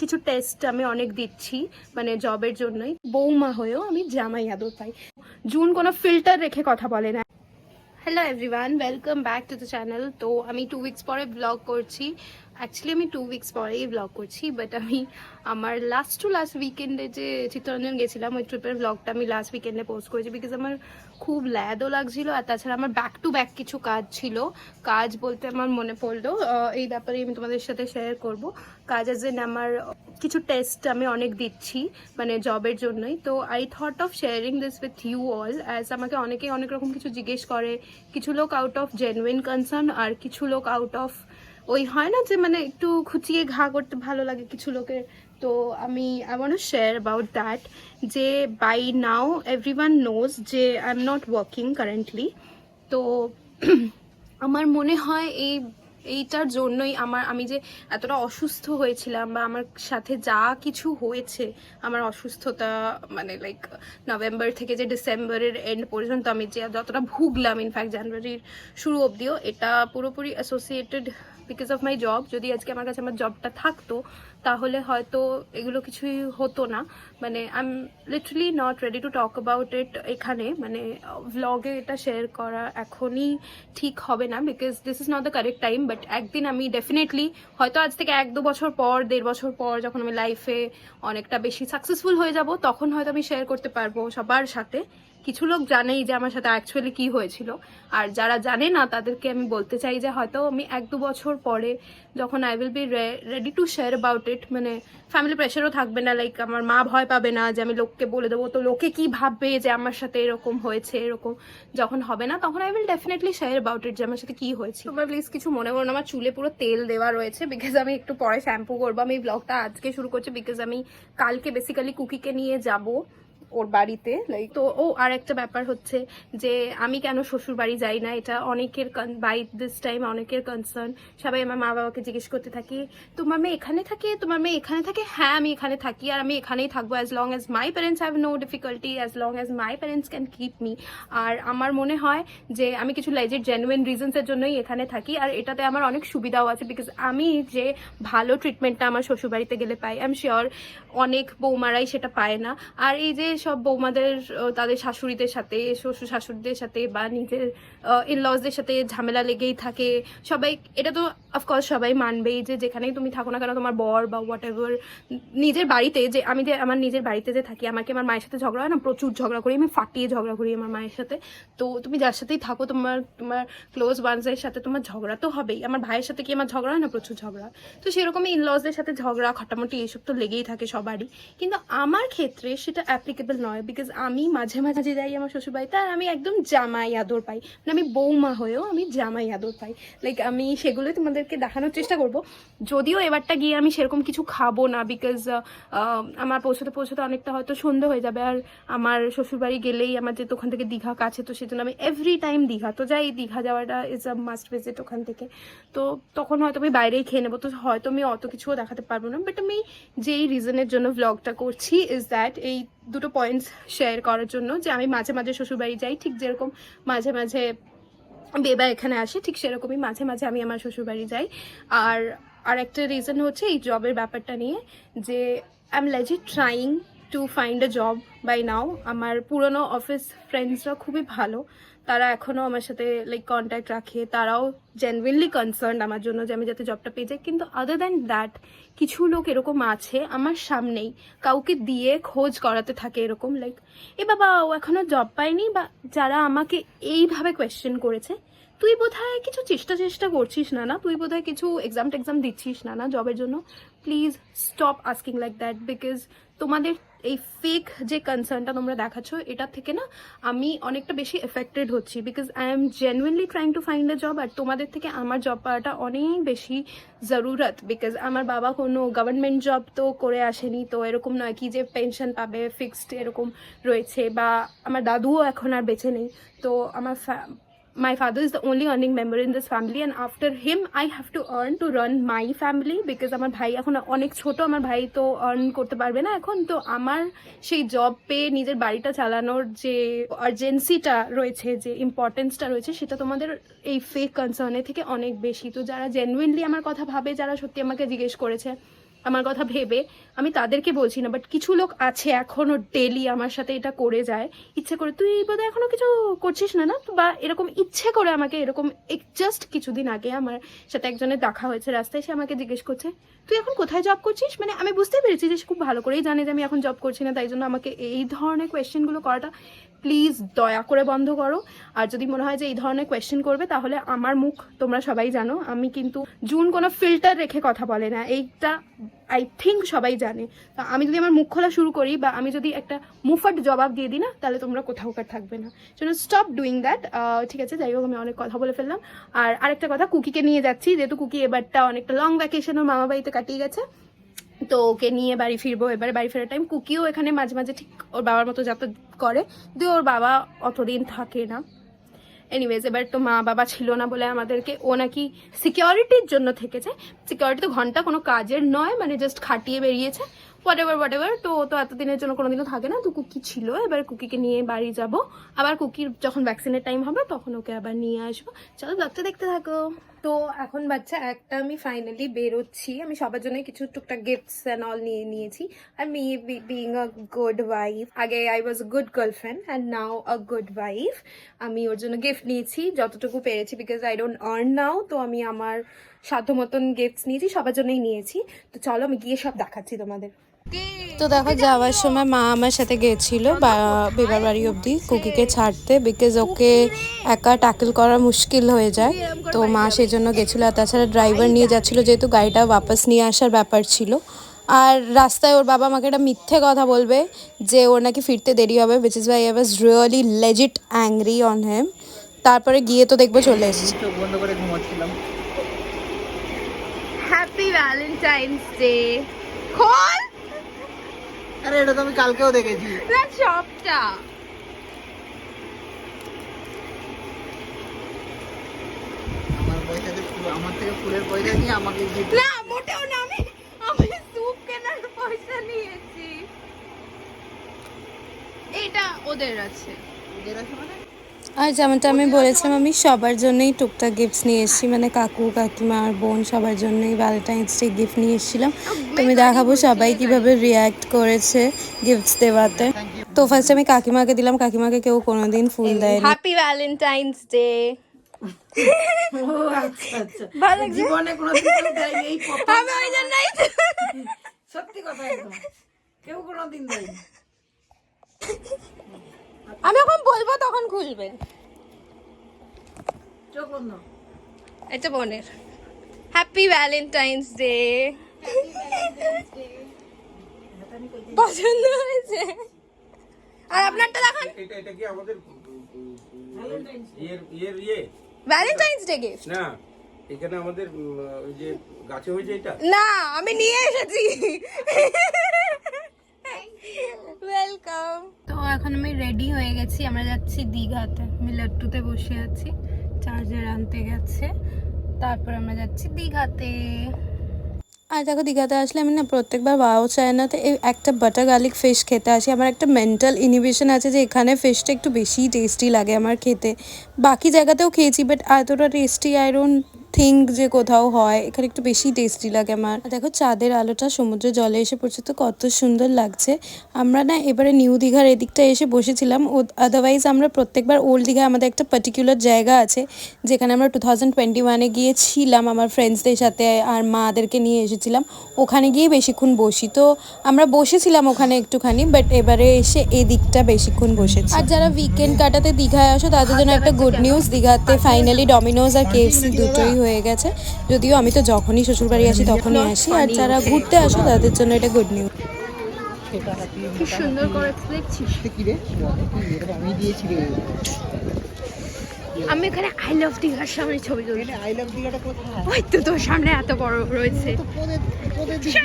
কিছু টেস্ট আমি অনেক দিচ্ছি মানে জবের জন্যই, বৌমা হয়েও আমি জামাই আদর পাই। জুন কোনো ফিল্টার রেখে কথা বলে না। Hello everyone, welcome back to the channel. তো আমি 2 উইকস পরে ব্লগ করছি। অ্যাকচুয়ালি আমি 2 উইকস পরেই ব্লগ করছি, বাট আমি আমার লাস্ট উইকেন্ডে যে চিত্তরঞ্জন গেছিলাম ওই ট্রিপের ব্লগটা আমি লাস্ট উইকেন্ডে পোস্ট করেছি, বিকজ আমার খুব ল্যাদও লাগছিল। আর তাছাড়া আমার ব্যাক টু ব্যাক কিছু কাজ ছিল। কাজ বলতে আমার মনে পড়লো এই ব্যাপারে আমি তোমাদের সাথে শেয়ার করব। কাজ এজ এন আমার কিছু টেস্ট আমি অনেক দিচ্ছি মানে জবের জন্যই। তো I thought of sharing this with you all, as আমাকে অনেকেই অনেক রকম কিছু জিজ্ঞেস করে। কিছু লোক আউট অফ জেনুইন কনসার্ন, আর কিছু লোক আউট অফ ওই হয় না যে মানে একটু খুঁচিয়ে ঘা করতে ভালো লাগে কিছু লোকের। তো আমি I want to share about that, যে বাই নাও এভরিওয়ান নোজ যে I am not working currently. তো আমার মনে হয় এইটার জন্যই আমি যে এতটা অসুস্থ হয়েছিলাম, বা আমার সাথে যা কিছু হয়েছে, আমার অসুস্থতা মানে লাইক নভেম্বর থেকে যে ডিসেম্বরের এন্ড পর্যন্ত আমি যে যতটা ভুগলাম, ইনফ্যাক্ট জানুয়ারির শুরু অবধিও, এটা পুরোপুরি associated because of my job. যদি আজকে আমার কাছে আমার জবটা থাকতো তাহলে হয়তো এগুলো কিছুই হতো না। মানে I am literally not ready to talk about it এখানে, মানে ভ্লগে এটা শেয়ার করা এখনই ঠিক হবে না, because this is not the correct time. But একদিন আমি ডেফিনেটলি হয়তো আজ থেকে 1-2 বছর পর, 1.5 বছর পর, যখন আমি লাইফে অনেকটা বেশি সাকসেসফুল হয়ে যাব, তখন হয়তো আমি শেয়ার করতে পারবো সবার সাথে। কিছু লোক জানেই যে আমার সাথে অ্যাকচুয়ালি কি হয়েছিল, আর যারা জানে না তাদেরকে আমি বলতে চাই যে হয়তো আমি 1-2 বছর পরে যখন I will be ready to share about it, মানে ফ্যামিলি প্রেশারও থাকবে না, লাইক আমার মা ভয় পাবে না যে আমি লোককে বলে দেবো, তো লোকে কি ভাববে যে আমার সাথে এরকম হয়েছে, এরকম যখন হবে না তখন I will definitely share about it যে আমার সাথে কি হয়েছে। তোমরা প্লিজ কিছু মনে করো না, আমার চুলে পুরো তেল দেওয়া রয়েছে, বিকজ আমি একটু পরে শ্যাম্পু করবো। আমি এই ব্লগটা আজকে শুরু করছি বিকজ আমি কালকে বেসিক্যালি কুকিকে নিয়ে যাবো ওর বাড়িতে। লাইক তো আর একটা ব্যাপার হচ্ছে যে আমি কেন শ্বশুর বাড়ি যাই না, এটা অনেকের বাই দিস টাইম অনেকের কনসার্ন। সবাই আমার মা বাবাকে জিজ্ঞেস করতে থাকি, তোমার মেয়ে এখানে থাকে, তোমার মেয়ে এখানে থাকে। হ্যাঁ, আমি এখানে থাকি আর আমি এখানেই থাকবো as long as my parents have no difficulty, as long as my parents can keep me. আর আমার মনে হয় যে আমি কিছু লেজিট জেনুইন রিজনসের জন্যই এখানে থাকি, আর এটাতে আমার অনেক সুবিধাও আছে, বিকজ আমি যে ভালো ট্রিটমেন্টটা আমার শ্বশুরবাড়িতে গেলে পাই, আই এম শিওর অনেক বৌমারাই সেটা পায় না। আর এই যে সব বৌমাদের তাদের শাশুড়িদের সাথে, শ্বশুর শাশুড়িদের সাথে বা নিজের ইনলজদের সাথে ঝামেলা লেগেই থাকে। সবাই এটা তো অফকোর্স সবাই মানবেই যে যেখানেই তুমি থাকো না কেন, তোমার বর বা হোয়াট এভার, নিজের বাড়িতে যে আমি যে আমার নিজের বাড়িতে যে থাকি, আমাকে আমার মায়ের সাথে ঝগড়া হয় না, প্রচুর ঝগড়া করি আমি, ফাটিয়ে ঝগড়া করি আমার মায়ের সাথে। তো তুমি যার সাথেই থাকো, তোমার ক্লোজ ওয়ান্সের সাথে তোমার ঝগড়া তো হবেই। আমার ভাইয়ের সাথে কি আমার ঝগড়া হয় না, প্রচুর ঝগড়া। তো সেরকমই ইনলজদের সাথে ঝগড়া খাটামুটি এইসব তো লেগেই থাকে সবারই, কিন্তু আমার ক্ষেত্রে সেটা অ্যাপ্লিকেবল নয়, বিকজ আমি মাঝে মাঝে যাই আমার শ্বশুরবাড়িতে আর আমি একদম জামাই আদর পাই, মানে আমি বৌমা হয়েও আমি জামাই আদর পাই। লাইক আমি সেগুলোই তোমাদেরকে দেখানোর চেষ্টা করব। যদিও এবারটা গিয়ে আমি সেরকম কিছু খাবো না, বিকজ আমার পৌঁছতে অনেকটা হয়তো সন্ধে হয়ে যাবে। আর আমার শ্বশুরবাড়ি গেলেই আমার যেহেতু ওখান থেকে দীঘা কাছে, তো সেজন্য আমি এভরি টাইম দীঘা তো যাই, দীঘা যাওয়াটা ইজ আ মাস্ট ভিজিট ওখান থেকে। তো তখন হয়তো আমি বাইরেই খেয়ে নেবো, তো হয়তো আমি অত কিছুও দেখাতে পারবো না। বাট আমি যেই রিজনের জন্য ব্লগটা করছি ইজ দ্যাট, এই দুটো পয়েন্টস শেয়ার করার জন্য, যে আমি মাঝে মাঝে শ্বশুরবাড়ি যাই, ঠিক যেরকম মাঝে মাঝে বেবা এখানে আসে, ঠিক সেরকমই মাঝে মাঝে আমি আমার শ্বশুরবাড়ি যাই। আর একটা রিজন হচ্ছে এই জবের ব্যাপারটা নিয়ে, যে I am legit trying to find a job by now. আমার পুরনো অফিস ফ্রেন্ডসরা খুবই ভালো, তারা এখনও আমার সাথে লাইক কন্ট্যাক্ট রাখে, তারাও জেনুইনলি কনসার্ন আমার জন্য যে আমি যাতে জবটা পেয়ে যাই। কিন্তু আদার দ্যান দ্যাট কিছু লোক এরকম আছে আমার সামনেই কাউকে দিয়ে খোঁজ করাতে থাকে, এরকম লাইক এ বাবা ও এখনো জব পায়নি, বা যারা আমাকে এইভাবে কোয়েশ্চেন করেছে, তুই বোধহয় কিছু চেষ্টা করছিস না, তুই বোধহয় কিছু এক্সাম দিচ্ছিস না জবের জন্য। Please stop asking like that, because তোমাদের এই ফেক যে কনসার্নটা তোমরা দেখাচ্ছ, এটার থেকে না আমি অনেকটা বেশি এফেক্টেড হচ্ছি, because I am genuinely trying to find a job. আর তোমাদের থেকে আমার জব পাওয়াটা অনেক বেশি জরুরত, বিকজ আমার বাবা কোনো গভর্নমেন্ট জব তো করে আসেনি, তো এরকম নয় কি যে পেনশন পাবে ফিক্সড এরকম রয়েছে, বা আমার দাদুও এখন আর বেঁচে নেই। তো আমার my father is the only earning member in this family, and after him I have to earn to run my family, because আমার ভাই এখন অনেক ছোট, আমার ভাই তো আর্ন করতে পারবে না এখন। তো আমার সেই জব পেয়ে নিজের বাড়িটা চালানোর যে আর্জেন্সিটা রয়েছে, যে ইম্পর্টেন্সটা রয়েছে, সেটা তোমাদের এই ফেক কনসার্নের থেকে অনেক বেশি। তো যারা জেনুইনলি আমার কথা ভাবে, যারা সত্যি আমাকে জিজ্ঞেস করেছে আমার কথা ভেবে, আমি তাদেরকে বলছি না, বাট কিছু লোক আছে এখনো ডেলি আমার সাথে এটা করে যায় ইচ্ছে করে। তুই বোধহয় এখনো কিছু করছিস না, না বা এরকম ইচ্ছে করে আমাকে এরকম। জাস্ট কিছুদিন আগে আমার সাথে একজনের দেখা হয়েছে রাস্তায়, সে আমাকে জিজ্ঞেস করছে তুই এখন কোথায় জব করছিস। মানে আমি বুঝতেই পেরেছি যে সে খুব ভালো করেই জানে যে আমি এখন জব করছি না, তাই জন্য আমাকে এই ধরনের কোয়েশ্চেনগুলো করাটা প্লিজ দয়া করে বন্ধ করো। আর যদি মনে হয় যে এই ধরনের কোয়েশ্চেন করবে, তাহলে আমার মুখ তোমরা সবাই জানো, আমি কিন্তু জুন কোনো ফিল্টার রেখে কথা বলে না, এইটা আই থিঙ্ক সবাই জানে। তো আমি যদি আমার মুখ খোলা শুরু করি বা আমি যদি একটা মুফাট জবাব দিয়ে দিই না, তাহলে তোমরা কোথাওকার থাকবে না। জন্য স্টপ ডুইং দ্যাট। ঠিক আছে, যাই হোক, আমি অনেক কথা বলে ফেললাম। আর আরেকটা কথা, কুকিকে নিয়ে যাচ্ছি, যেহেতু কুকি এবারটা অনেকটা লং ভ্যাকেশন ওর মামা বাড়িতে কাটিয়ে গেছে, তো ওকে নিয়ে বাড়ি ফিরবো। এবারে বাড়ি ফেরার টাইম কুকিও এখানে মাঝে মাঝে ঠিক ওর বাবার মতো যাতায়াত করে, যদিও ওর বাবা অতদিন থাকে না। এনিওয়েজ, এবার তো মা বাবা ছিল না বলে আমাদেরকে, ও নাকি সিকিউরিটির জন্য থেকেছে। সিকিউরিটি তো ঘন্টা কোনো কাজের নয়, মানে জাস্ট খাটিয়ে বেরিয়েছে। What ever. তো ও তো এতদিনের জন্য কোনোদিনও থাকে না, তো কুকি ছিল। এবার কুকিকে নিয়ে বাড়ি যাব, আবার কুকির যখন ভ্যাকসিনের টাইম হবে তখন ওকে আবার নিয়ে আসবো। চলো ব্লগটা দেখতে থাকো। তো এখন বাচ্চা একটা, আমি ফাইনালি বেরোচ্ছি। আমি সবার জন্য কিছু টুকটাক গিফটস অ্যান্ড অল নিয়েছি। আর me being a good wife, আগে I was a good girlfriend and now a good wife. আমি ওর জন্য গিফট নিয়েছি যতটুকু পেরেছি, because I don't earn now. তো আমি আমার সাধ্য মতন গিফটস নিয়েছি, সবার জন্যই নিয়েছি। তো চলো আমি গিয়ে সব দেখাচ্ছি তোমাদের। তো দেখো, যাওয়ার সময় মা আমার সাথে গিয়েছিল বেবার বাড়ি অবধি কুকিকে ছাড়তে, বিকজ ওকে একা ট্যাকেল করা মুশকিল হয়ে যায়। তো মা সেই জন্য গেছিলো। আর তাছাড়া ড্রাইভার নিয়ে যাচ্ছিলো, যেহেতু গাড়িটা ওয়াপাস নিয়ে আসার ব্যাপার ছিল। আর রাস্তায় ওর বাবা আমাকে একটা মিথ্যে কথা বলবে যে ওর নাকি ফিরতে দেরি হবে, which is Y I was really legit angry on him. তারপরে গিয়ে তো দেখবো চলে এসেছি। চোখ বন্ধ করে ঘুমাচ্ছিলাম। Happy Valentine's day. খোল আরে এটা তো আমি কালকেও দেখেছি। না সবটা। আমার থেকে ফুলের পয়সা নিয়ে আমাকে gift না মোটেও না, আমি স্যুপ কেনার পয়সা নিয়েছি। এটা ওদের আছে। ওদের আছে মানে? আর যেমনটা আমি বলেছিলাম, আমি সবার জন্যই টুকটাক গিফটস নিয়ে এসেছি, মানে কাকু কাকিমা আর বোন সবার জন্যই ভ্যালেন্টাইন্স ডে গিফট নিয়ে এসেছিলাম। তুমি দেখাবো সবাই কিভাবে রিয়্যাক্ট করেছে গিফটস দেওয়াতে। তো ফার্স্ট আমি কাকিমাকে দিলাম, কাকিমাকে কেউ কোনোদিন ফুল দেয়নি। Happy Valentine's day. ও আচ্ছা আচ্ছা। ভালো লাগছে? জীবনে কোনোদিন কেউ দেয়নি, এই প্রথম। আমি ওই জন্যই সত্যি কথা, একদম কেউ কোনোদিন দেয়নি। আমি এখন বলবো তখন খুলবে। চোখ বন্ধ। এটা বোনের। Happy Valentine's day. পছন্দ হয়েছে? আর আপনারটা দেখান। এটা কি আমাদের ভ্যালেন্টাইন্স ডে গিফট না, এখানে আমাদের ওই যে গাছে হয়েছে এটা না, আমি নিয়ে এসেছি। ওয়েলকাম। তো এখন আমি রেডি হয়ে গেছি, আমরা যাচ্ছি দীঘাতে। আমি লাট্টুতে বসে আছি, চার্জার আনতে গেছে, তারপর আমরা যাচ্ছি দীঘাতে। আর দেখো, দীঘাতে আসলে আমি না প্রত্যেকবার ওয়াও চায়নাতে এই একটা বাটার গার্লিক ফিশ খেতে আসি। আমার একটা মেন্টাল ইনহিবিশন আছে যে এখানে ফিশটা একটু বেশি টেস্টি লাগে আমার খেতে। বাকি জায়গাতেও খেয়েছি, বাট এতটা টেস্টি আই ডোন্ট থিঙ্ক যে কোথাও হয়। এখানে একটু বেশি টেস্টি লাগে আমার। দেখো, চাঁদের আলোটা সমুদ্রে জলে এসে পড়ছে, তো কত সুন্দর লাগছে। আমরা না এবারে নিউ দীঘার এদিকটা এসে বসেছিলাম। আদারওয়াইজ আমরা প্রত্যেকবার ওল্ড দীঘা, আমাদের একটা পার্টিকুলার জায়গা আছে যেখানে আমরা 2021-এ গিয়েছিলাম আমার ফ্রেন্ডসদের সাথে, আর মাদেরকে নিয়ে এসেছিলাম। ওখানে গিয়ে বেশিক্ষণ বসি, তো আমরা বসেছিলাম ওখানে একটুখানি, বাট এবারে এসে এদিকটা বেশিক্ষণ বসেছি। আর যারা উইকেন্ড কাটাতে দীঘায় আসো তাদের জন্য একটা গুড নিউজ, দীঘাতে ফাইনালি ডমিনোজ আর KFC দুটোই হয়ে গেছে। যদিও আমি তো যখনই শ্বশুরবাড়ি আসি তখনই আসি, আর যারা ঘুরতে আসো তাদের জন্য এটা গুড নিউজ। কি সুন্দর করেছে দেখছিস? কি রে? এটা আমি দিয়েছি রে। আমি এখানে আই লাভ দীঘার সামনে ছবি তুলি। এটা আই লাভ দীঘাটা কোথায়? ওই তো তোর সামনে এত বড় রয়েছে। তো তোদের দিকে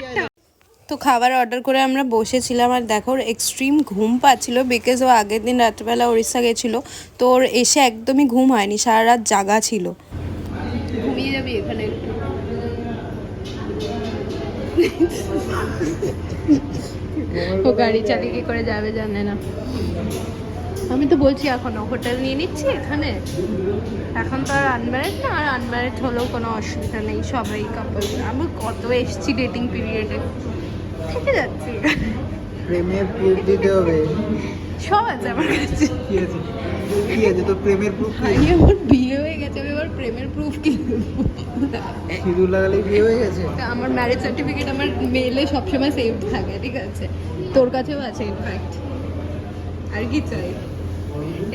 তো খাবার অর্ডার করে আমরা বসেছিলাম, আর দেখো ওর এক্সট্রিম ঘুম পাচ্ছিল, বিকজ ও আগের দিন রাত্রেবেলা উড়িষ্যা গেছিলো। তো ওর এসে একদমই ঘুম হয়নি, সারা রাত জাগা ছিল। ঘুমিয়ে যাবি এখানে। ও গাড়ি চালিয়ে কি করে যাবে জানে না। আমি তো বলছি এখনো হোটেল নিয়ে নিচ্ছি এখানে। এখন তো আর আনম্যারিড না, আর আনম্যারিড হলেও কোনো অসুবিধা নেই, সবাই কাপল। আমি কত এসছি ডেটিং পিরিয়ডে, থেকে যাচ্ছি। প্রেমের প্রুফ দিতে হবে। সব আছে আমার কাছে। কি আছে? কি আছে তো প্রেমের প্রুফ? ভাই আমার বিয়ে হয়ে গেছে, আমি আবার প্রেমের প্রুফ কি দেবো? সিঁদুর লাগালে বিয়ে হয়ে গেছে? আমার ম্যারেজ সার্টিফিকেট আমার মেলে সবসময় সেভড থাকে, ঠিক আছে? তোর কাছেও আছে ইনফ্যাক্ট। আর কি চাই?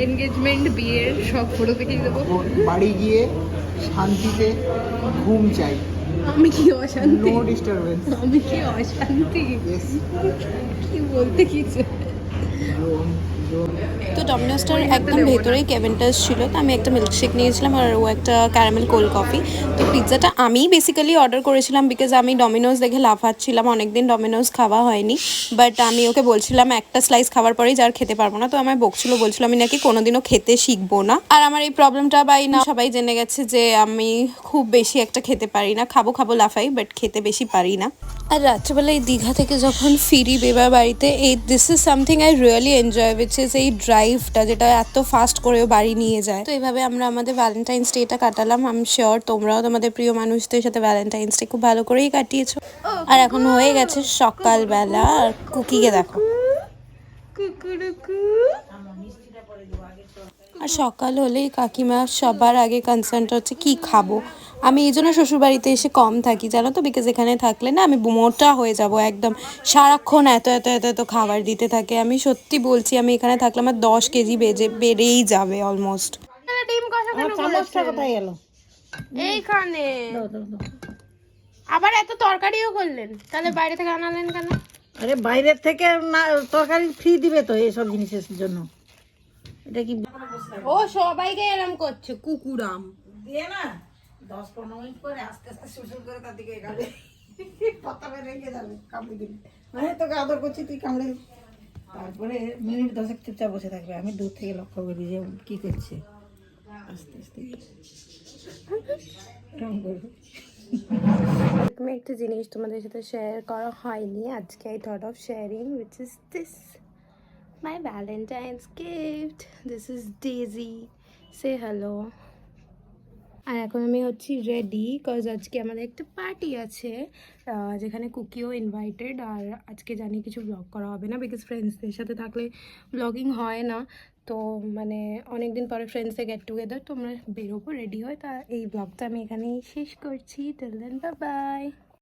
এনগেজমেন্ট, বিয়ের সব ফটো দেখে দেবো। বাড়ি গিয়ে শান্তিতে ঘুম চাই, আমি কি অশান্তি? No disturbance. আমি কি অশান্তি? ইয়েস। কি বলতে কি চাই? তো ডমিনোসটার একদম ভেতরেই কেভেন্টাস ছিল, তো আমি একটা মিল্কশেক নিয়েছিলাম আর ও একটা ক্যারামেল কোল্ড কফি। তো পিৎজাটা আমিই বেসিক্যালি অর্ডার করেছিলাম বিকজ আমি ডমিনোস দেখে লাফাচ্ছিলাম, অনেকদিন ডমিনোস খাওয়া হয়নি। বাট আমি ওকে বলছিলাম একটা স্লাইস খাওয়ার পরেই যার খেতে পারবো না, তো আমায় বলছিল আমি নাকি কোনোদিনও খেতে শিখবো না। আর আমার এই প্রবলেমটা বাই না সবাই জেনে গেছে যে আমি খুব বেশি একটা খেতে পারি না, খাবো লাফাই বাট খেতে বেশি পারি না। আর রাত্রেবেলা এই দীঘা থেকে যখন ফিরি বেবার বাড়িতে, this is something I really enjoy, which is এই ড্রাইভটা যেটা এত ফাস্ট করেও বাড়ি নিয়ে যায়। তো এইভাবে আমরা আমাদের ভ্যালেন্টাইন্স ডেটা কাটালাম। আই এম শিওর তোমরাও তোমাদের প্রিয় মানুষদের সাথে ভ্যালেন্টাইন্স ডে খুব ভালো করেই কাটিয়েছো। আর এখন হয়ে গেছে সকালবেলা, আর কুকিকে দেখো। আর সকাল হলেই কাকিমা সবার আগে কনসার্নটা হচ্ছে কি খাবো। আমি এই জন্য শ্বশুরবাড়িতে এসে কম থাকি জানো তো, বিকজ এখানে থাকলে না আমি মোটা হয়ে যাব একদম, সারাক্ষণ এত খাবার দিতে থাকে। আমি সত্যি বলছি, আমি এখানে থাকলে আমার 10 কেজি বেড়েই যাবে অলমোস্ট। ডিম কষা কেন চামচটা করেছেন? কোথায় গেল? এইখানে। দাও, দাও, দাও। আবার এত তরকারিও করলেন, তাহলে বাইরে থেকে আনালেন কেন? আরে বাইরের থেকে না, তরকারি ফ্রি দিবে তো এইসব জিনিসের জন্য। এটা কি ও সবাইকে এরম করছে, কুকুরাম। দিয়ে না 10-15 মিনিট পরে আস্তে আস্তে শুশুর করে তার দিকে এগাবে, পাতাবে রেখে যাবে কামড়ে দিলে। মানে তোকে আদর করছি, তুই কামড়ে দিবি। তারপরে মিনিট 10 চুপচাপ বসে থাকবে, আমি দূর থেকে লক্ষ্য করি যে কি করছে। আস্তে আস্তে এরকম করবে। আমি একটা জিনিস তোমাদের সাথে শেয়ার করা হয়নি আজকে, I thought of sharing, which is this, my Valentine's gift. This is Daisy, say hello. আর এখন আমি হচ্ছি রেডি, কজ আজকে আমাদের একটা পার্টি আছে যেখানে কুকিও ইনভাইটেড। আর আজকে জানি কিছু ব্লগ করা হবে না, বিকজ ফ্রেন্ডসদের সাথে থাকলে ব্লগিং হয় না। তো মানে অনেক দিন পরে ফ্রেন্ডসে গেট টুগেদার, তো আমরা বেরোবো, রেডি হয়। তা এই ব্লগটা আমি এখানেই শেষ করছি। Till then, bye by.